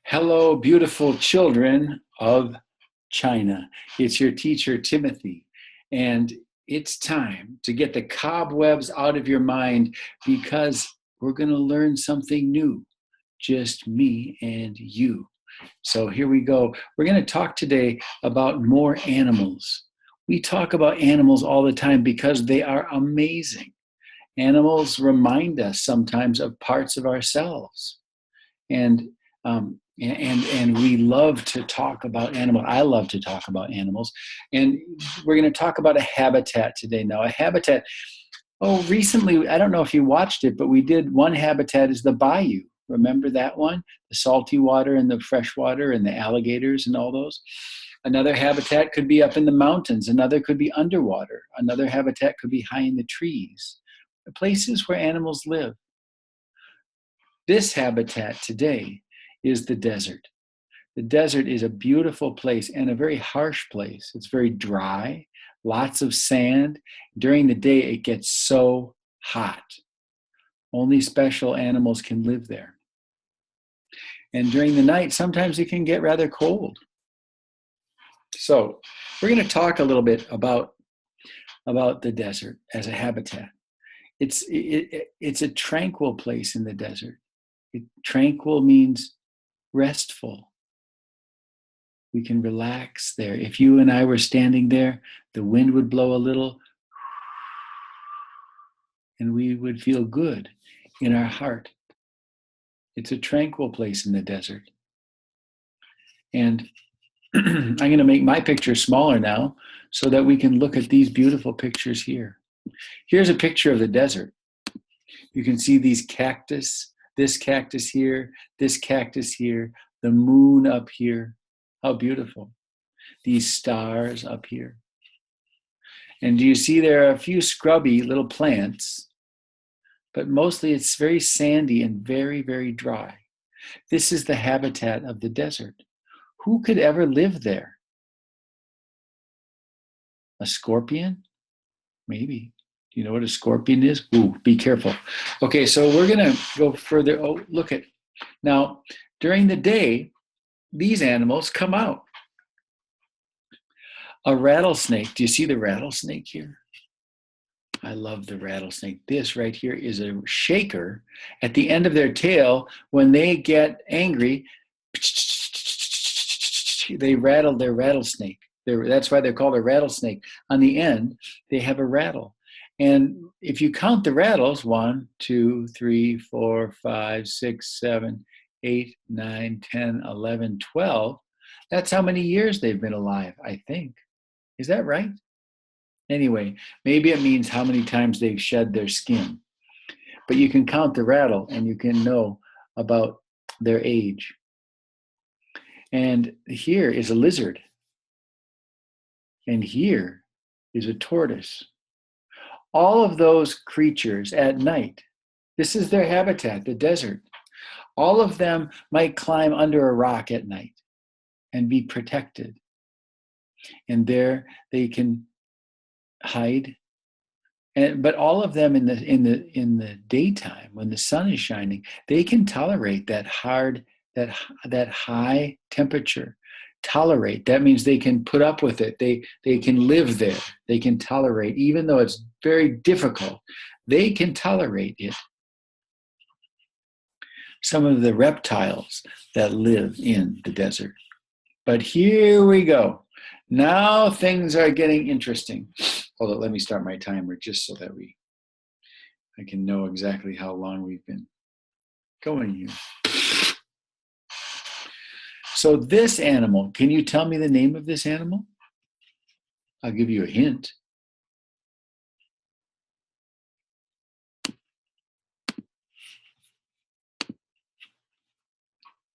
Hello, beautiful children of China. It's your teacher, Timothy. And it's time to get the cobwebs out of your mind because we're going to learn something new, just me and you. So here we go. We're going to talk today about more animals. We talk about animals all the time because they are amazing. Animals remind us sometimes of parts of ourselves. And we love to talk about animals. I love to talk about animals, and we're going to talk about a habitat today. Now, a habitat. Oh, recently, I don't know if you watched it, but we did one habitat is the bayou. Remember that one? The salty water and the fresh water and the alligators and all those. Another habitat could be up in the mountains. Another could be underwater. Another habitat could be high in the trees. The places where animals live. This habitat today is the desert. The desert is a beautiful place and a very harsh place. It's very dry, lots of sand. During the day, it gets so hot. Only special animals can live there. And during the night, sometimes it can get rather cold. So we're going to talk a little bit about the desert as a habitat. It's a tranquil place in the desert. Tranquil means restful. We can relax there. If you and I were standing there, the wind would blow a little, and we would feel good in our heart. It's a tranquil place in the desert. And I'm going to make my picture smaller now so that we can look at these beautiful pictures here. Here's a picture of the desert. You can see these cactus, this cactus here, this cactus here, the moon up here. How beautiful. These stars up here. And do you see there are a few scrubby little plants, but mostly it's very sandy and very, very dry. This is the habitat of the desert. Who could ever live there? A scorpion? Maybe. Do you know what a scorpion is? Ooh, be careful. Okay, so we're going to go further. Oh, look at. Now, during the day, these animals come out. A rattlesnake. Do you see the rattlesnake here? I love the rattlesnake. This right here is a shaker at the end of their tail. When they get angry, they rattle their rattlesnake. That's why they're called a rattlesnake. On the end, they have a rattle. And if you count the rattles, 1, 2, 3, 4, 5, 6, 7, 8, 9, 10, 11, 12, that's how many years they've been alive, I think. Is that right? Anyway, maybe it means how many times they've shed their skin. But you can count the rattle and you can know about their age. And here is a lizard. And here is a tortoise. All of those creatures at night, this is their habitat, the desert. All of them might climb under a rock at night and be protected. And there they can hide. But all of them in the daytime, when the sun is shining, they can tolerate that high temperature. Tolerate. That means they can put up with it. They can live there. They can tolerate, even though it's very difficult. They can tolerate it. Some of the reptiles that live in the desert. But here we go. Now things are getting interesting. Hold on, let me start my timer just so that I can know exactly how long we've been going here. So this animal, can you tell me the name of this animal? I'll give you a hint.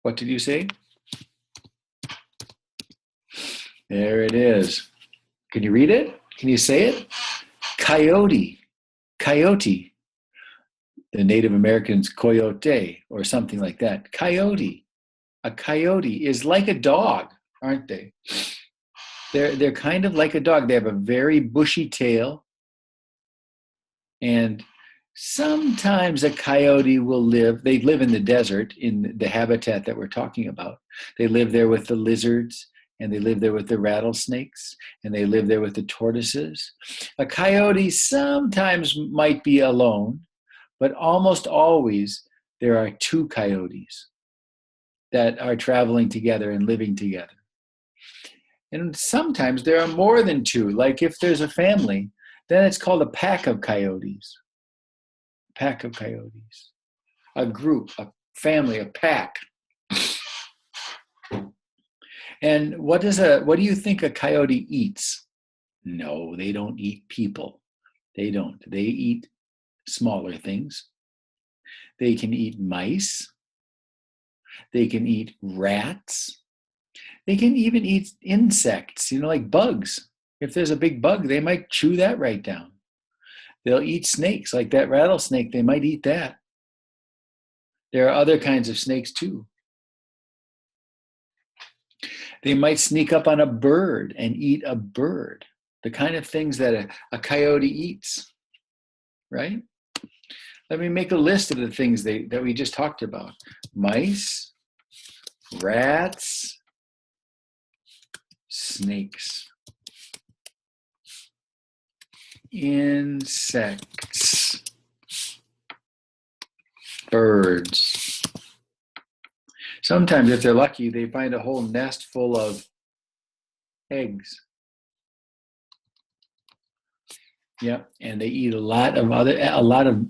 What did you say? There it is. Can you read it? Can you say it? Coyote. Coyote. The Native Americans, coyote, or something like that. Coyote. A coyote is like a dog, aren't they? They're kind of like a dog. They have a very bushy tail, and Sometimes a coyote will live, they live in the desert, in the habitat that we're talking about. They live there with the lizards, and they live there with the rattlesnakes, and they live there with the tortoises. A coyote sometimes might be alone, but almost always there are two coyotes that are traveling together and living together. And sometimes there are more than two. Like if there's a family, then it's called a pack of coyotes. Pack of coyotes. A group, a family, a pack. And what do you think a coyote eats? No, they don't eat people. They don't. They eat smaller things. They can eat mice. They can eat rats. They can even eat insects, like bugs. If there's a big bug, they might chew that right down. They'll eat snakes, like that rattlesnake, they might eat that. There are other kinds of snakes too. They might sneak up on a bird and eat a bird, the kind of things that a coyote eats, right? Let me make a list of the things that we just talked about. Mice, rats, snakes, insects, birds. Sometimes, if they're lucky, they find a whole nest full of eggs. Yeah, and they eat a lot of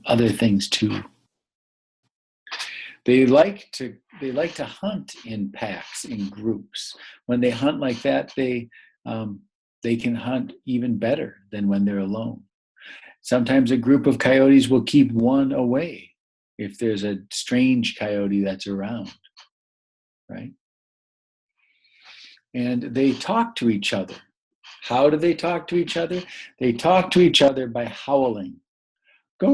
other things too. They like to hunt in packs, in groups. When they hunt like that, they can hunt even better than when they're alone. Sometimes a group of coyotes will keep one away if there's a strange coyote that's around, right? And they talk to each other. How do they talk to each other? They talk to each other by howling. Go!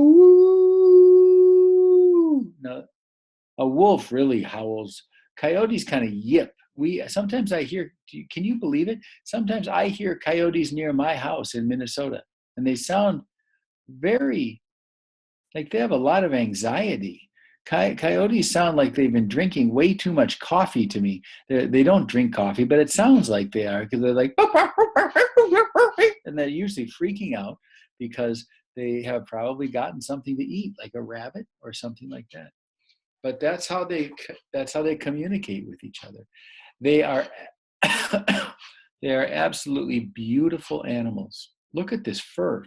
Now, a wolf really howls. Coyotes kind of yip. Sometimes I hear, can you believe it? Sometimes I hear coyotes near my house in Minnesota, and they sound very, like they have a lot of anxiety. Coyotes sound like they've been drinking way too much coffee to me. They don't drink coffee, but it sounds like they are, because they're like, and they're usually freaking out because they have probably gotten something to eat, like a rabbit or something like that. But that's how they communicate with each other. They are they are absolutely beautiful animals. Look at this fur.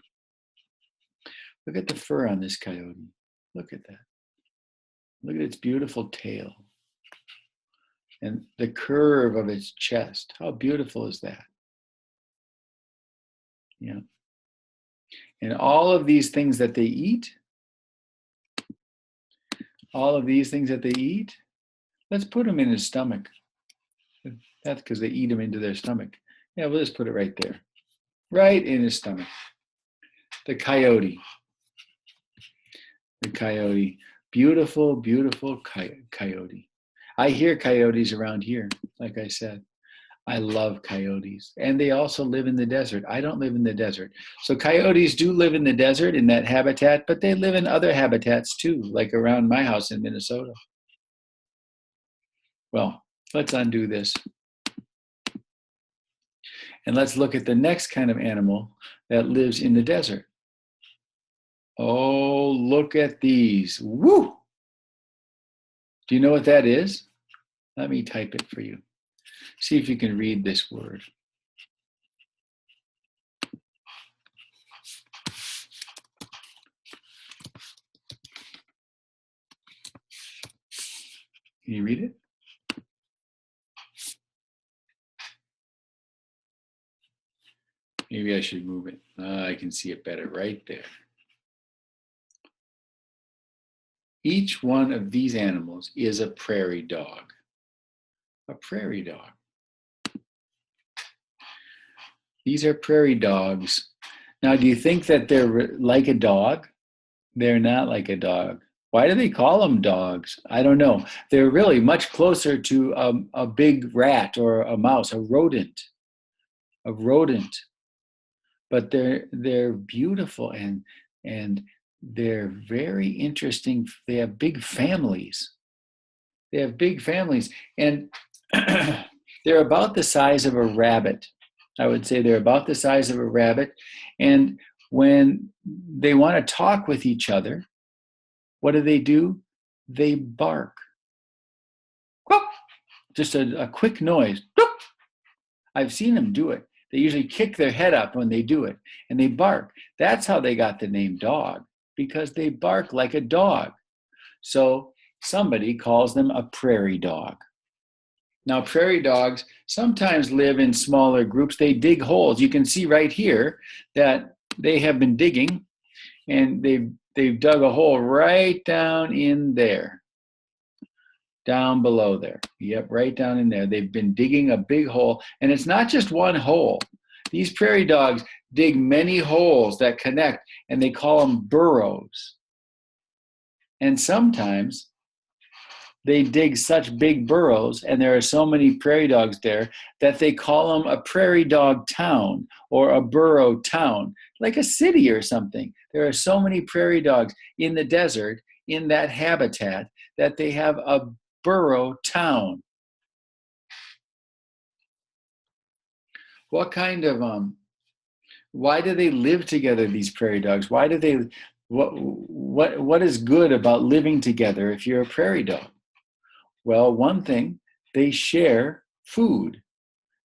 Look at the fur on this coyote. Look at that. Look at its beautiful tail and the curve of its chest. How beautiful is that? Yeah. And all of these things that they eat, let's put them in his stomach. That's because they eat them into their stomach. Yeah, we'll just put it right there. Right in his stomach. The coyote. The coyote. Beautiful, beautiful coyote. I hear coyotes around here, like I said. I love coyotes. And they also live in the desert. I don't live in the desert. So coyotes do live in the desert, in that habitat, but they live in other habitats too, like around my house in Minnesota. Well, let's undo this. And let's look at the next kind of animal that lives in the desert. Oh, look at these. Woo! Do you know what that is? Let me type it for you. See if you can read this word. Can you read it? Maybe I should move it. I can see it better right there. Each one of these animals is a prairie dog. A prairie dog. These are prairie dogs. Now, do you think that they're like a dog? They're not like a dog. Why do they call them dogs? I don't know. They're really much closer to a big rat or a mouse, a rodent. A rodent. But they're beautiful and they're very interesting. They have big families. They have big families, and they're about the size of a rabbit. I would say they're about the size of a rabbit. And when they want to talk with each other, what do? They bark. Just a quick noise. I've seen them do it. They usually kick their head up when they do it, and they bark. That's how they got the name dog, because they bark like a dog. So somebody calls them a prairie dog. Now, prairie dogs sometimes live in smaller groups. They dig holes. You can see right here that they have been digging, and they've dug a hole right down in there, down below there. Yep, right down in there. They've been digging a big hole, and it's not just one hole. These prairie dogs dig many holes that connect, and they call them burrows. And sometimes they dig such big burrows, and there are so many prairie dogs there, that they call them a prairie dog town or a burrow town, like a city or something. There are so many prairie dogs in the desert, in that habitat, that they have a burrow town. What kind of why do they live together, these prairie dogs? Why do they what is good about living together if you're a prairie dog? Well, one thing, they share food.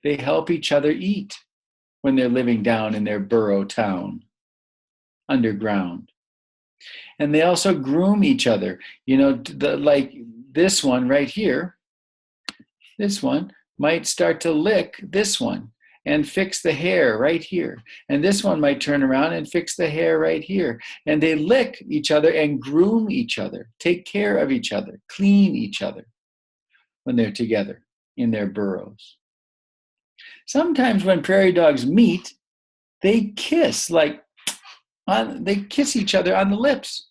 They help each other eat when they're living down in their burrow town, underground. And they also groom each other. You know, like this one right here, this one might start to lick this one and fix the hair right here. And this one might turn around and fix the hair right here. And they lick each other and groom each other, take care of each other, clean each other when they're together in their burrows. Sometimes when prairie dogs meet, they kiss, they kiss each other on the lips.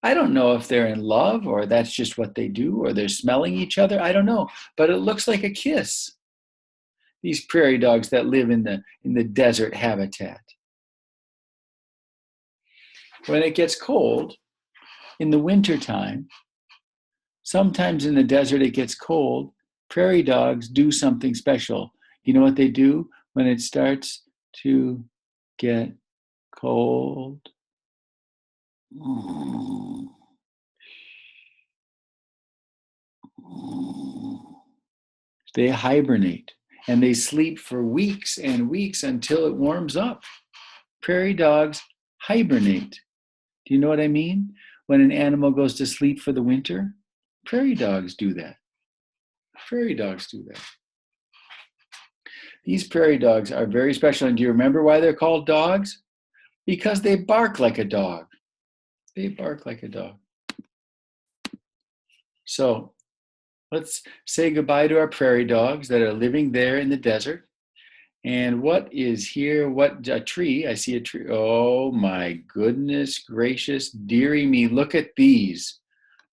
I don't know if they're in love or that's just what they do, or they're smelling each other. I don't know, but it looks like a kiss. These prairie dogs that live in the desert habitat. When it gets cold in the wintertime, sometimes in the desert it gets cold, prairie dogs do something special. You know what they do when it starts to get cold? They hibernate, and they sleep for weeks and weeks until it warms up. Prairie dogs hibernate. Do you know what I mean? When an animal goes to sleep for the winter, prairie dogs do that. Prairie dogs do that. These prairie dogs are very special. And do you remember why they're called dogs? Because they bark like a dog. They bark like a dog. So let's say goodbye to our prairie dogs that are living there in the desert. And what is here? What a tree. I see a tree. Oh my goodness gracious, dearie me. Look at these.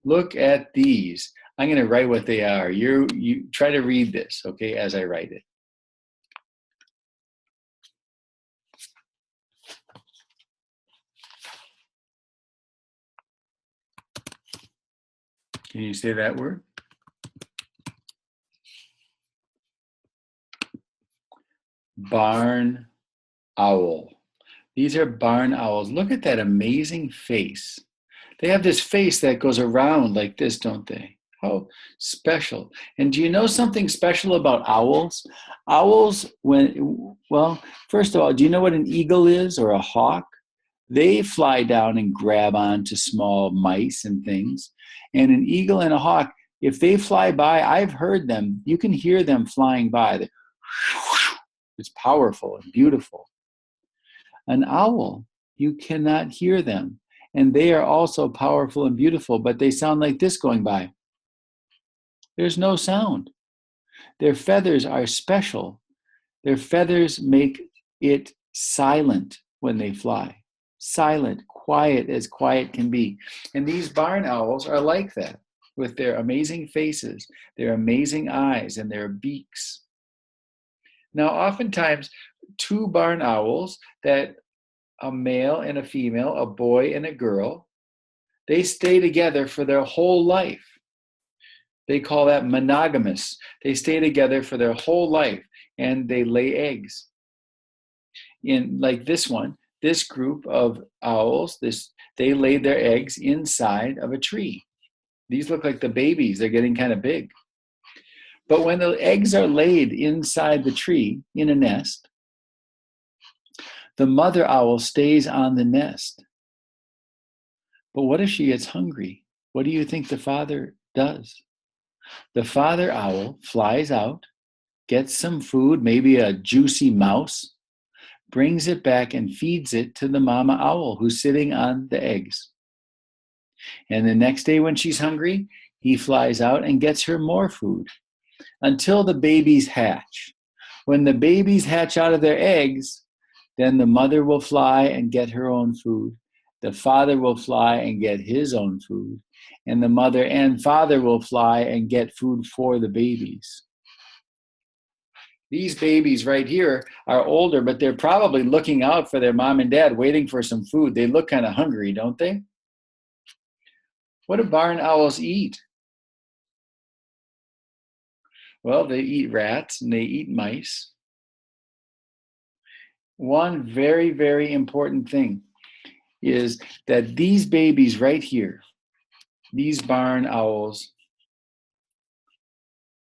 Look at these. I'm going to write what they are. You try to read this, okay, as I write it. Can you say that word? Barn owl. These are barn owls. Look at that amazing face. They have this face that goes around like this, don't they? How special. And do you know something special about owls? Owls, first of all, do you know what an eagle is, or a hawk? They fly down and grab onto small mice and things. And an eagle and a hawk, if they fly by, I've heard them, you can hear them flying by. It's powerful and beautiful. An owl, you cannot hear them. And they are also powerful and beautiful, but they sound like this going by. There's no sound. Their feathers are special. Their feathers make it silent when they fly. Silent, quiet as quiet can be. And these barn owls are like that, with their amazing faces, their amazing eyes, and their beaks. Now, oftentimes, two barn owls that a male and a female, a boy and a girl. They stay together for their whole life. They call that monogamous. They stay together for their whole life and they lay eggs. In like this one, this group of owls, they laid their eggs inside of a tree. These look like the babies. They're getting kind of big. But when the eggs are laid inside the tree in a nest, the mother owl stays on the nest. But what if she gets hungry? What do you think the father does? The father owl flies out, gets some food, maybe a juicy mouse, brings it back and feeds it to the mama owl who's sitting on the eggs. And the next day when she's hungry, he flies out and gets her more food until the babies hatch. When the babies hatch out of their eggs, then the mother will fly and get her own food. The father will fly and get his own food. And the mother and father will fly and get food for the babies. These babies right here are older, but they're probably looking out for their mom and dad, waiting for some food. They look kind of hungry, don't they? What do barn owls eat? Well, they eat rats and they eat mice. One very, very important thing is that these babies right here, these barn owls,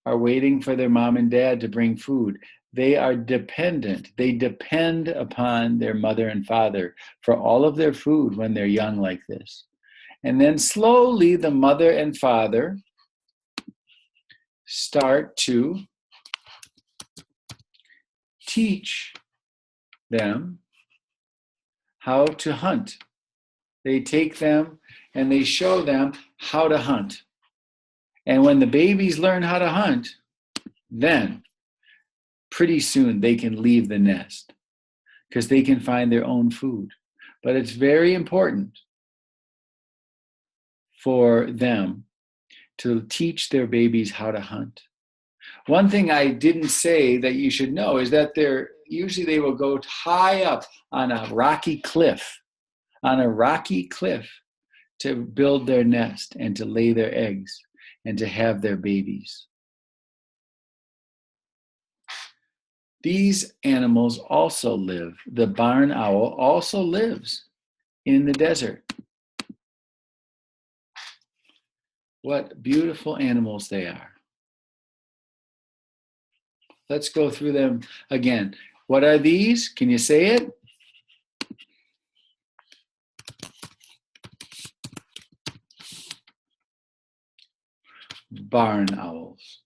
are waiting for their mom and dad to bring food. They are dependent. They depend upon their mother and father for all of their food when they're young like this. And then slowly the mother and father start to teach them how to hunt. They take them and they show them how to hunt. And when the babies learn how to hunt, then pretty soon they can leave the nest because they can find their own food. But it's very important for them to teach their babies how to hunt. One thing I didn't say that you should know is that usually they will go high up on a rocky cliff to build their nest and to lay their eggs and to have their babies. These animals also live. The barn owl also lives in the desert. What beautiful animals they are. Let's go through them again. What are these? Can you say it? Barn owls.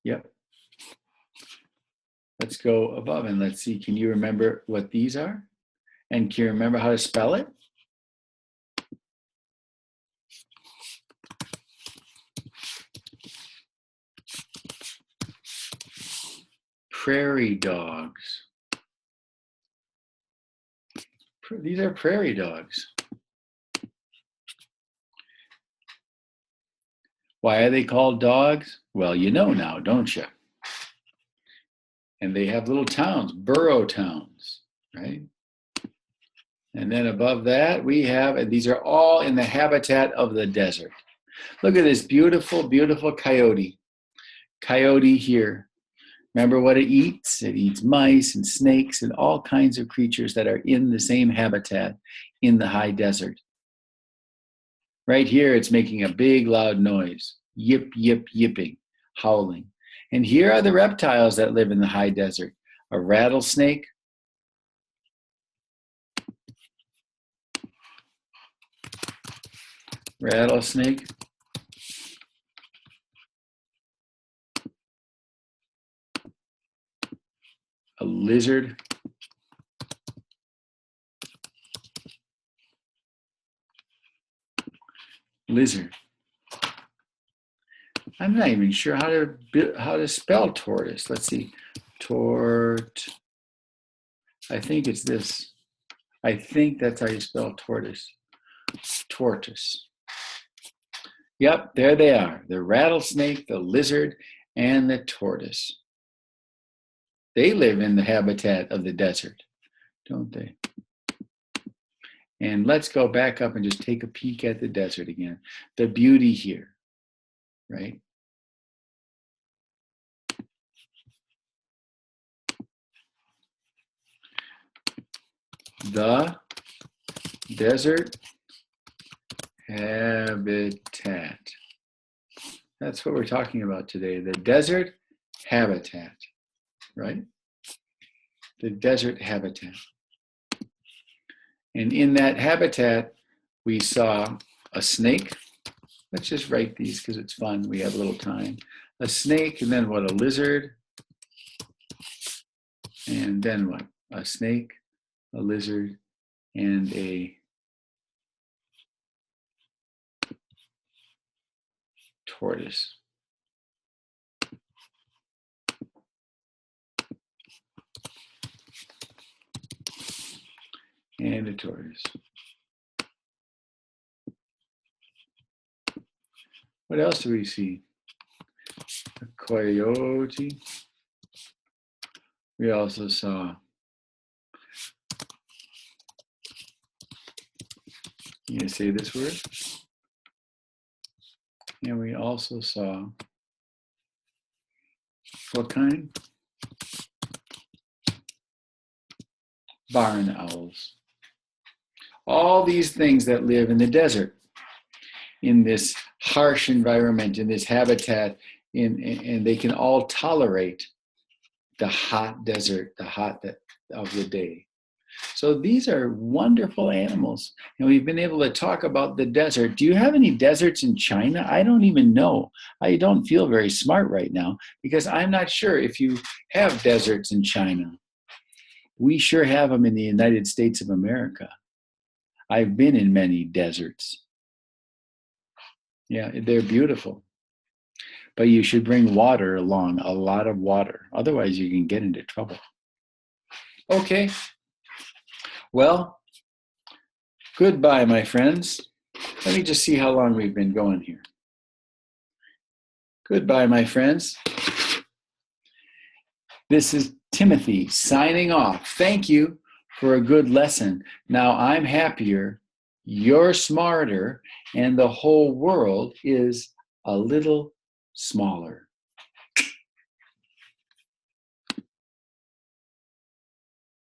Yep. Let's go above and let's see. Can you remember what these are? And can you remember how to spell it? Prairie dogs. These are prairie dogs. Why are they called dogs? Well, you know now, don't you? And they have little towns, burrow towns, right? And then above that, we have, and these are all in the habitat of the desert. Look at this beautiful, beautiful coyote. Coyote here. Remember what it eats? It eats mice and snakes and all kinds of creatures that are in the same habitat in the high desert. Right here, it's making a big, loud noise. Yip, yip, yipping, howling. And here are the reptiles that live in the high desert. A rattlesnake. Rattlesnake. A lizard. Lizard. I'm not even sure how to spell tortoise. Let's see. I think it's this. I think that's how you spell tortoise. Tortoise. Yep, there they are. The rattlesnake, the lizard, and the tortoise. They live in the habitat of the desert, don't they? And let's go back up and just take a peek at the desert again. The beauty here, right? The desert habitat. That's what we're talking about today. The desert habitat, right? The desert habitat. And in that habitat, we saw a snake. Let's just write these because it's fun. We have a little time. A snake, and then what? A lizard. And then what? A snake, a lizard, and a tortoise. And a tortoise. What else do we see? A coyote. We also saw, you gonna say this word? And we also saw, what kind? Barn owls. All these things that live in the desert, in this harsh environment, in this habitat, and they can all tolerate the hot desert, the hot of the day. So these are wonderful animals. And we've been able to talk about the desert. Do you have any deserts in China? I don't even know. I don't feel very smart right now because I'm not sure if you have deserts in China. We sure have them in the United States of America. I've been in many deserts. Yeah, they're beautiful. But you should bring water along, a lot of water. Otherwise, you can get into trouble. Okay. Well, goodbye, my friends. Let me just see how long we've been going here. Goodbye, my friends. This is Timothy signing off. Thank you for a good lesson. Now I'm happier, you're smarter, and the whole world is a little smaller.